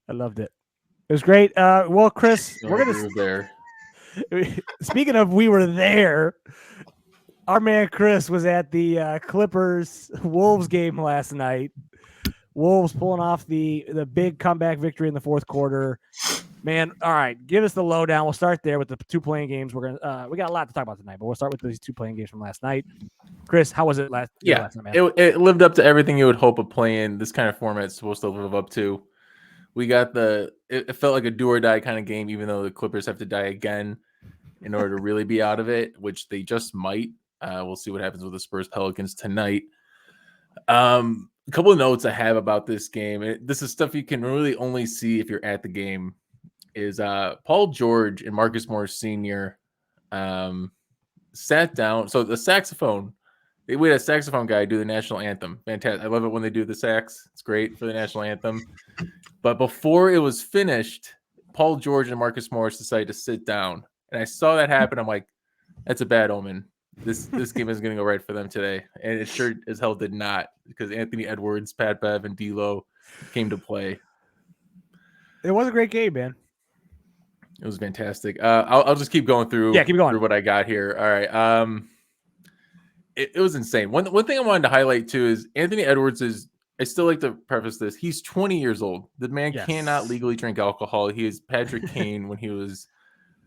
I loved it. It was great. Well, Chris, we're gonna there. Speaking of, we were there. Our man Chris was at the Clippers Wolves game last night. Wolves pulling off the big comeback victory in the fourth quarter. Man, all right, give us the lowdown. We'll start there with the 2 playing games. We got a lot to talk about tonight, but we'll start with these 2 playing games from last night. Chris, how was it last night, man? It lived up to everything you would hope a playing this kind of format is supposed to live up to. We got it felt like a do or die kind of game, even though the Clippers have to die again in order to really be out of it, which they just might. We'll see what happens with the Spurs Pelicans tonight. A couple of notes I have about this game. This is stuff you can really only see if you're at the game. Is Paul George and Marcus Morris Sr. Sat down. So the saxophone, we had a saxophone guy do the national anthem. Fantastic. I love it when they do the sax. It's great for the national anthem. But before it was finished, Paul George and Marcus Morris decided to sit down. And I saw that happen. I'm like, that's a bad omen. This game is going to go right for them today. And it sure as hell did not, because Anthony Edwards, Pat Bev, and D'Lo came to play. It was a great game, man. It was fantastic. I'll just keep going through, through what I got here. All right. It was insane. One thing I wanted to highlight too is Anthony Edwards is, I still like to preface this, he's 20 years old. The man cannot legally drink alcohol. He is Patrick Kane when he was,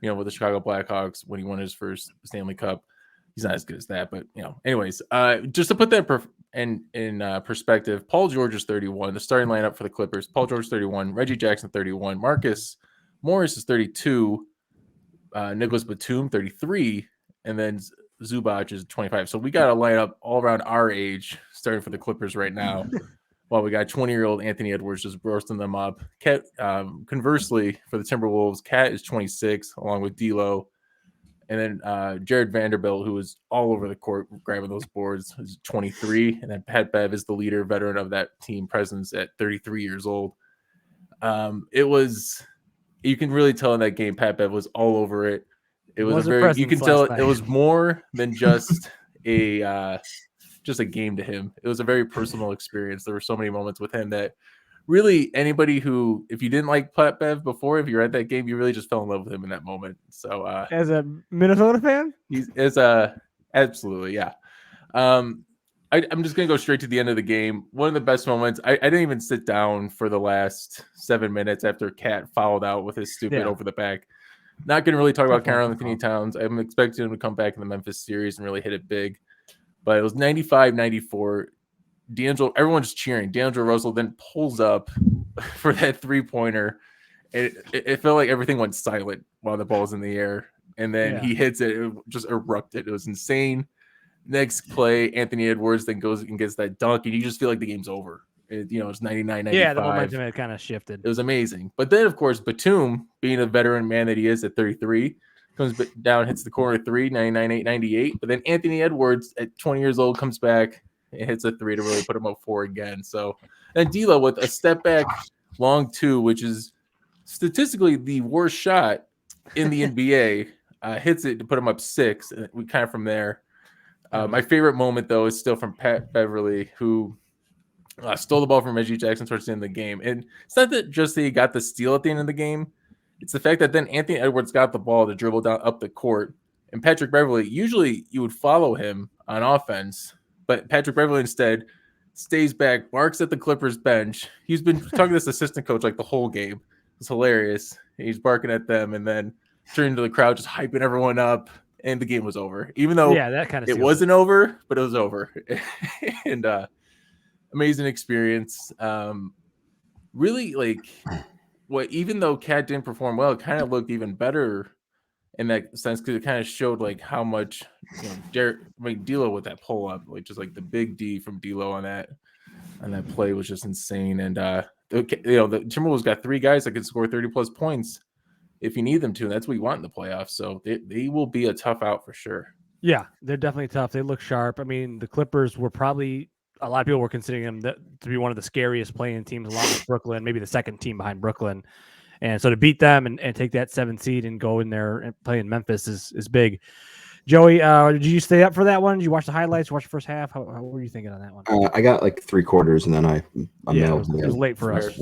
with the Chicago Blackhawks when he won his first Stanley Cup. He's not as good as that, but anyways, just to put that in perspective, Paul George is 31. The starting lineup for the Clippers: Paul George 31, Reggie Jackson 31, Marcus Morris is 32, Nicholas Batum 33, and then Zubac is 25. So we got a lineup all around our age starting for the Clippers right now. While we got 20-year-old Anthony Edwards just roasting them up. Cat, conversely, for the Timberwolves, Cat is 26, along with D'Lo. And then Jared Vanderbilt, who was all over the court grabbing those boards, is 23. And then Pat Bev is the leader veteran of that team presence at 33 years old. You can really tell in that game, Pat Bev was all over it. It was you can tell it was more than just a game to him. It was a very personal experience. There were so many moments with him that really anybody who, if you didn't like Pat Bev before, if you're at that game, you really just fell in love with him in that moment. So as a Minnesota fan, absolutely, yeah. I'm just gonna go straight to the end of the game. One of the best moments. I didn't even sit down for the last 7 minutes after Cat fouled out with his stupid over the back. Not gonna really talk about Karl-Anthony Towns. I'm expecting him to come back in the Memphis series and really hit it big. But it was 95-94. Everyone's cheering. D'Angelo Russell then pulls up for that three-pointer. It felt like everything went silent while the ball's in the air. And then he hits it. It just erupted. It was insane. Next play, Anthony Edwards then goes and gets that dunk, and you just feel like the game's over. It's 99-95. Yeah, the momentum had kind of shifted. It was amazing. But then, of course, Batum, being a veteran man that he is at 33, comes down, hits the corner three, 99-98. But then Anthony Edwards, at 20 years old, comes back and hits a three to really put him up 4 again. So, and D'Lo with a step back long 2, which is statistically the worst shot in the NBA, hits it to put him up 6. And we kind of from there. My favorite moment, though, is still from Pat Beverly, who stole the ball from Reggie Jackson towards the end of the game. And it's not that just that he got the steal at the end of the game. It's the fact that then Anthony Edwards got the ball to dribble down up the court. And Patrick Beverly, usually you would follow him on offense, but Patrick Beverly instead stays back, barks at the Clippers bench. He's been talking to this assistant coach like the whole game. It's hilarious. He's barking at them and then turning to the crowd, just hyping everyone up. And the game was over, even though that kind of it wasn't over, but it was over. And amazing experience. Really, like, even though Cat didn't perform well, it kind of looked even better in that sense because it kind of showed like how much D'Lo with that pull up, like just like the big D from D'Lo on that play was just insane. And the Timberwolves got 3 guys that could score 30 plus points if you need them to, and that's what you want in the playoffs. So they will be a tough out for sure. Yeah, they're definitely tough. They look sharp. I mean, the Clippers were probably, a lot of people were considering them to be one of the scariest playing teams along with Brooklyn, maybe the second team behind Brooklyn. And so to beat them and take that 7th seed and go in there and play in Memphis is big. Joey, did you stay up for that one? Did you watch the highlights, watch the first half? What were you thinking on that one? I got like 3 quarters and then I it was late for us.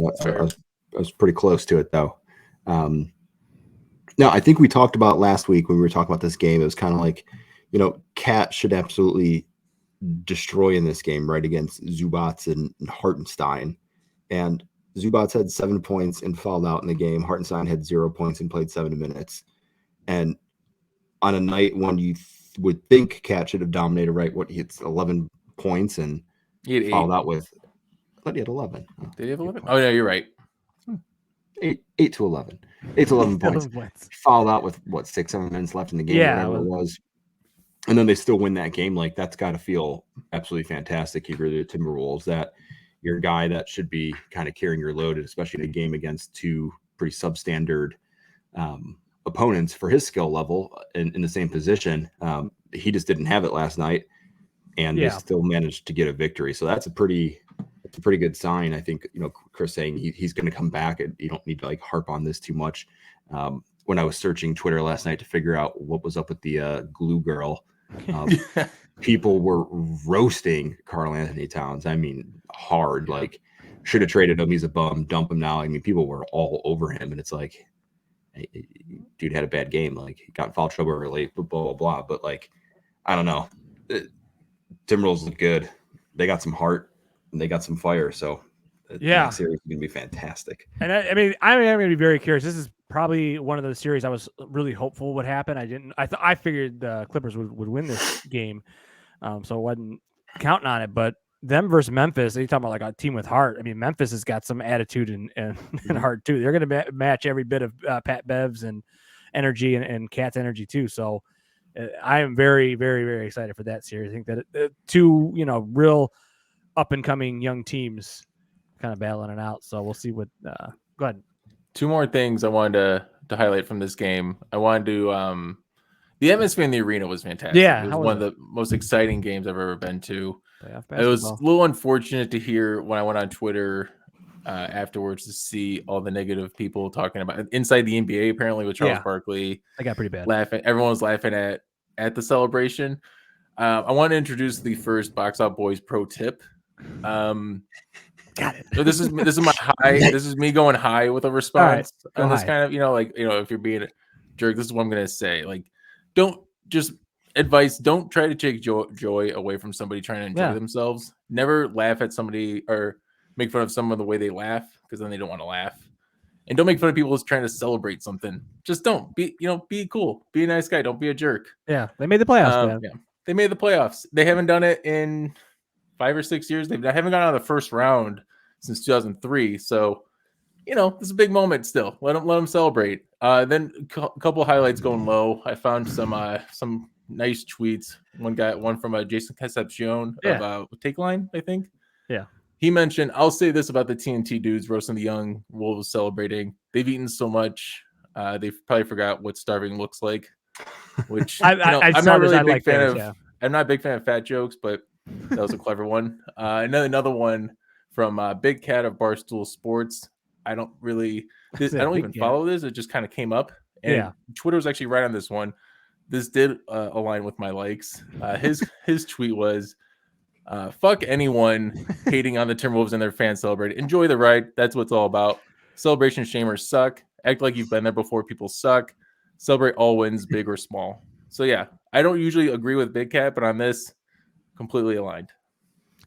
was pretty close to it though. Now I think we talked about last week when we were talking about this game. It was kind of like, Cat should absolutely destroy in this game, right, against Zubats and Hartenstein. And Zubats had 7 points and fouled out in the game. Hartenstein had 0 points and played 7 minutes. And on a night when you would think Cat should have dominated, right? He hits 11 points and he had fouled out with. I thought he had 11. Did he have 11? Oh no, you're right. 8 to 11. 8 to 11 points. Fouled out with 6-7 minutes left in the game, whatever it was. And then they still win that game. Like, that's got to feel absolutely fantastic. You really, the Timberwolves, that your guy that should be kind of carrying your load, especially in a game against 2 pretty substandard opponents for his skill level in the same position. He just didn't have it last night, and they still managed to get a victory. So that's a pretty good sign. I think, Chris saying he's going to come back, and you don't need to harp on this too much. When I was searching Twitter last night to figure out what was up with the glue girl, people were roasting Karl Anthony Towns. I mean, hard. Like, should have traded him. He's a bum. Dump him now. I mean, people were all over him, and it's like, hey, dude had a bad game. Like, he got in foul trouble early, blah blah blah. But I don't know. Timberwolves look good. They got some heart and they got some fire. So the next series is going to be fantastic. And I'm going to be very curious. This is probably one of those series I was really hopeful would happen. I figured the Clippers would win this game. So I wasn't counting on it, but them versus Memphis, you talking about a team with heart. I mean, Memphis has got some attitude and heart too. They're going to match every bit of Pat Bev's and energy and Cat's energy too. So I am very, very, very excited for that series. I think that 2, real up and coming young teams kind of battling it out. So we'll see what, go ahead. 2 more things I wanted to highlight from this game. I wanted to, the atmosphere in the arena was fantastic. Yeah. It was one of the most exciting games I've ever been to. It was a little unfortunate to hear when I went on Twitter afterwards to see all the negative people talking about inside the NBA, apparently with Charles Barkley. I got pretty bad. Everyone was laughing at the celebration. I want to introduce the first Box Out Boys pro tip. Got it. So this is my high. This is me going high with a response. Right, and this kind of, if you're being a jerk, this is what I'm gonna say. Don't just advice. Don't try to take joy away from somebody trying to enjoy themselves. Never laugh at somebody or make fun of someone the way they laugh, because then they don't want to laugh. And don't make fun of people who's trying to celebrate something. Just don't be cool. Be a nice guy. Don't be a jerk. Yeah, they made the playoffs, man. Yeah, they made the playoffs. They haven't done it in 5 or 6 years. They haven't gone out of the first round since 2003. So, this is a big moment still. Let them celebrate. Then a couple of highlights going low. I found some nice tweets. One from Jason Concepcion of Take Line, I think. Yeah. He mentioned, I'll say this about the TNT dudes roasting the young Wolves celebrating. They've eaten so much. They probably forgot what starving looks like, which I'm not really a big fan of. Yeah. I'm not a big fan of fat jokes, but that was a clever one. Another one from Big Cat of Barstool Sports. I don't even follow this. It just kind of came up. And Twitter was actually right on this one. This did align with my likes. His tweet was, fuck anyone hating on the Timberwolves and their fans celebrating. Enjoy the ride. That's what it's all about. Celebration shamers suck. Act like you've been there before. People suck. Celebrate all wins, big or small. So yeah, I don't usually agree with Big Cat, but on this, completely aligned.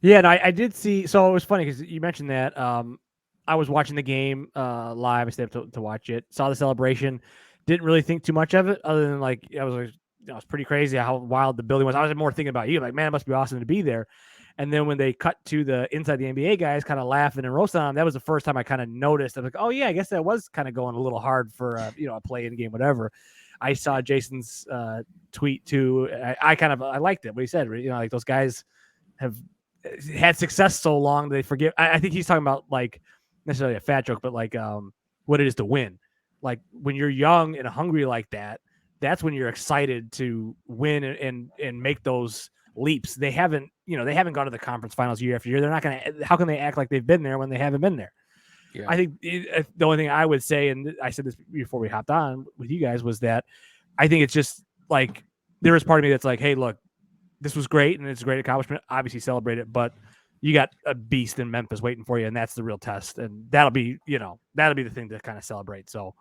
Yeah, and I did see. So it was funny because you mentioned that. I was watching the game live. I stayed up to watch it. Saw the celebration. Didn't really think too much of it, other than it was pretty crazy how wild the building was. I was more thinking about you, man, it must be awesome to be there. And then when they cut to the inside the NBA guys kind of laughing and roasting on them, that was the first time I kind of noticed. I'm like, oh yeah, I guess that was kind of going a little hard for a play-in game, whatever. I saw Jason's tweet too. I liked it. What he said, those guys have had success so long they forget. I think he's talking about necessarily a fat joke, but what it is to win. Like when you're young and hungry like that, that's when you're excited to win and make those leaps. They haven't gone to the conference finals year after year. They're not going to. How can they act like they've been there when they haven't been there? Yeah. I think the only thing I would say, and I said this before we hopped on with you guys, was that I think it's just there is part of me that's like, hey, look, this was great and it's a great accomplishment. Obviously celebrate it, but you got a beast in Memphis waiting for you, and that's the real test. And that'll be the thing to kind of celebrate. So,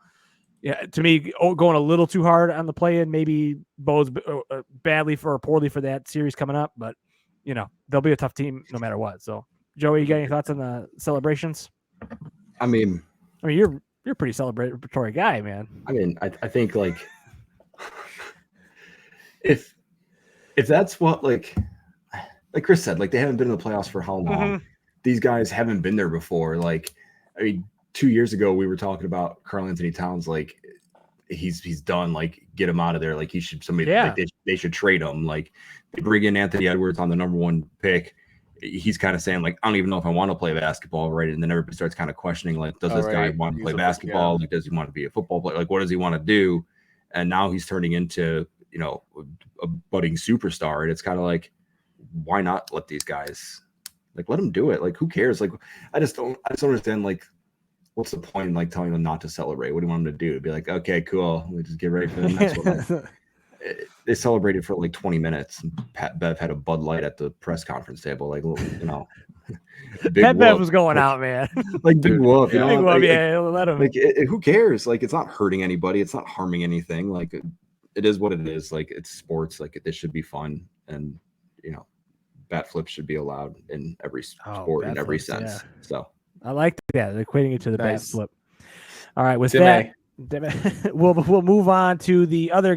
yeah, to me, going a little too hard on the play-in maybe bodes badly or poorly for that series coming up. But they'll be a tough team no matter what. So, Joey, you got any thoughts on the celebrations? I mean, you're a pretty celebratory guy, man. I mean, I think like if that's what like Chris said, like they haven't been in the playoffs for how long? Mm-hmm. These guys haven't been there before. Like, I mean, 2 years ago we were talking about Karl-Anthony Towns, like he's done, like get him out of there. Like he should like, they should trade him. Like they bring in Anthony Edwards on the number 1 pick. He's kind of saying like, I don't even know if I want to play basketball, right? And then everybody starts kind of questioning like, does this guy want to play basketball? Like, does he want to be a football player? Like, what does he want to do? And now he's turning into a budding superstar, and it's kind of like, why not let these guys, like, let them do it? Like, who cares? Like, I just don't understand, like, what's the point in like telling them not to celebrate? What do you want them to do? Be like, okay, cool, we just get ready for the next one. They celebrated for like 20 minutes. And Pat Bev had a Bud Light at the press conference table, like, Pat Bev was going out, man. Like big whoop, big whoop, like, let him. Like, who cares? Like, it's not hurting anybody. It's not harming anything. Like, it is what it is. Like, it's sports. Like, this should be fun, and bat flips should be allowed in every sport in every sense. Yeah. So I like that, equating it to the bat flip. All right, with that, we'll move on to the other game.